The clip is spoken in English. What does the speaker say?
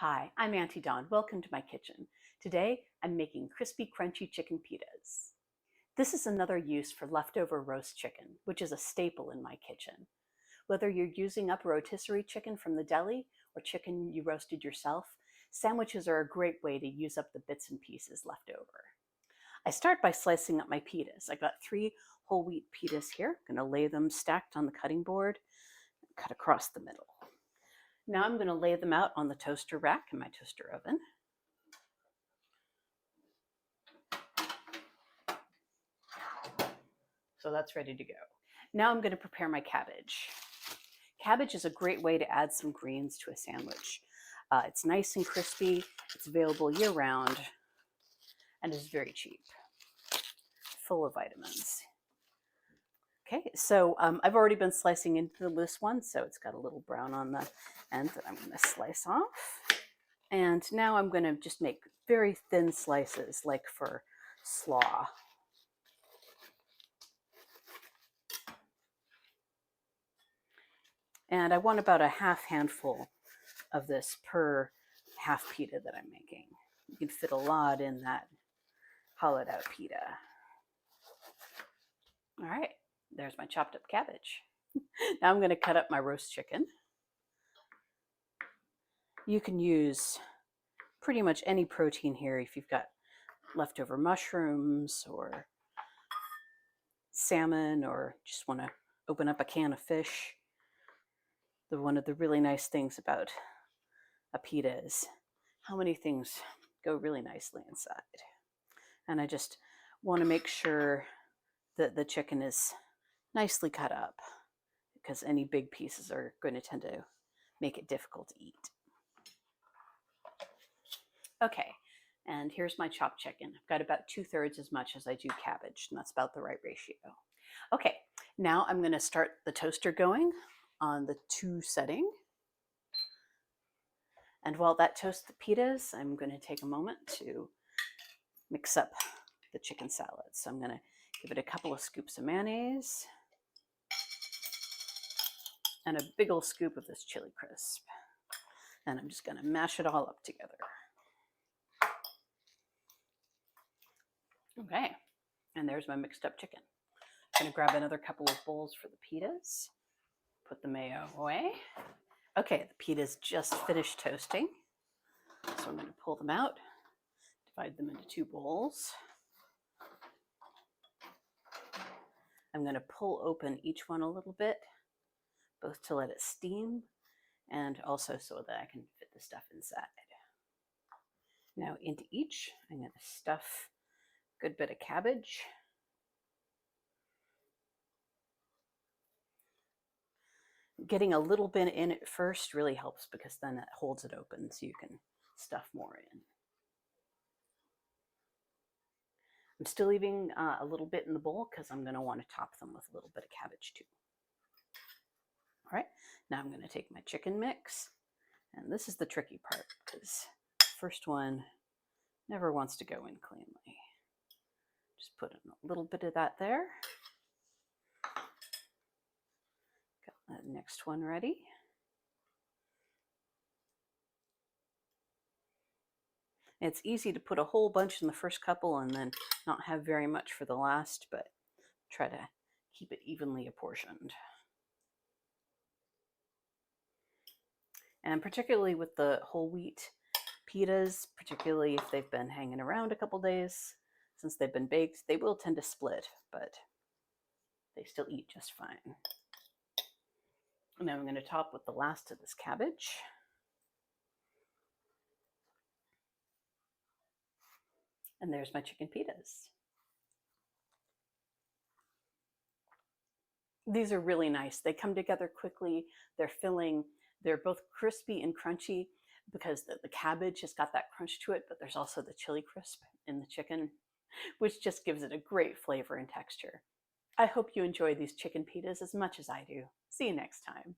Hi, I'm Auntie Dawn. Welcome to my kitchen. Today, I'm making crispy, crunchy chicken pitas. This is another use for leftover roast chicken, which is a staple in my kitchen. Whether you're using up rotisserie chicken from the deli or chicken you roasted yourself, sandwiches are a great way to use up the bits and pieces left over. I start by slicing up my pitas. I've got 3 whole wheat pitas here. I'm going to lay them stacked on the cutting board, cut across the middle. Now I'm going to lay them out on the toaster rack in my toaster oven. So that's ready to go. Now I'm going to prepare my cabbage. Cabbage is a great way to add some greens to a sandwich. It's nice and crispy, it's available year-round, and is very cheap, full of vitamins. Okay, so I've already been slicing into this one, so it's got a little brown on the end that I'm going to slice off. And now I'm going to just make very thin slices, like for slaw. And I want about a half handful of this per half pita that I'm making. You can fit a lot in that hollowed out pita. All right, there's my chopped up cabbage. Now I'm going to cut up my roast chicken. You can use pretty much any protein here if you've got leftover mushrooms or salmon, or just want to open up a can of fish. One of the really nice things about a pita is how many things go really nicely inside. And I just want to make sure that the chicken is nicely cut up, because any big pieces are going to tend to make it difficult to eat. Okay, and here's my chopped chicken. I've got about 2/3 as much as I do cabbage, and that's about the right ratio. Okay, now I'm going to start the toaster going on the 2 setting. And while that toasts the pitas, I'm going to take a moment to mix up the chicken salad. So I'm going to give it a couple of scoops of mayonnaise and a big old scoop of this chili crisp. And I'm just going to mash it all up together. Okay, and there's my mixed up chicken. I'm going to grab another couple of bowls for the pitas. Put the mayo away. Okay, the pitas just finished toasting. So I'm going to pull them out, divide them into 2 bowls. I'm going to pull open each one a little bit, both to let it steam and also so that I can fit the stuff inside. Now into each, I'm going to stuff a good bit of cabbage. Getting a little bit in at first really helps, because then it holds it open so you can stuff more in. I'm still leaving a little bit in the bowl because I'm going to want to top them with a little bit of cabbage too. All right, now I'm going to take my chicken mix, and this is the tricky part, because the first one never wants to go in cleanly. Just put in a little bit of that there. Got the next one ready. It's easy to put a whole bunch in the first couple and then not have very much for the last, but try to keep it evenly apportioned. And particularly with the whole wheat pitas, particularly if they've been hanging around a couple days since they've been baked, they will tend to split, but they still eat just fine. And now I'm going to top with the last of this cabbage. And there's my chicken pitas. These are really nice. They come together quickly. They're filling. They're both crispy and crunchy because the cabbage has got that crunch to it, but there's also the chili crisp in the chicken, which just gives it a great flavor and texture. I hope you enjoy these chicken pitas as much as I do. See you next time.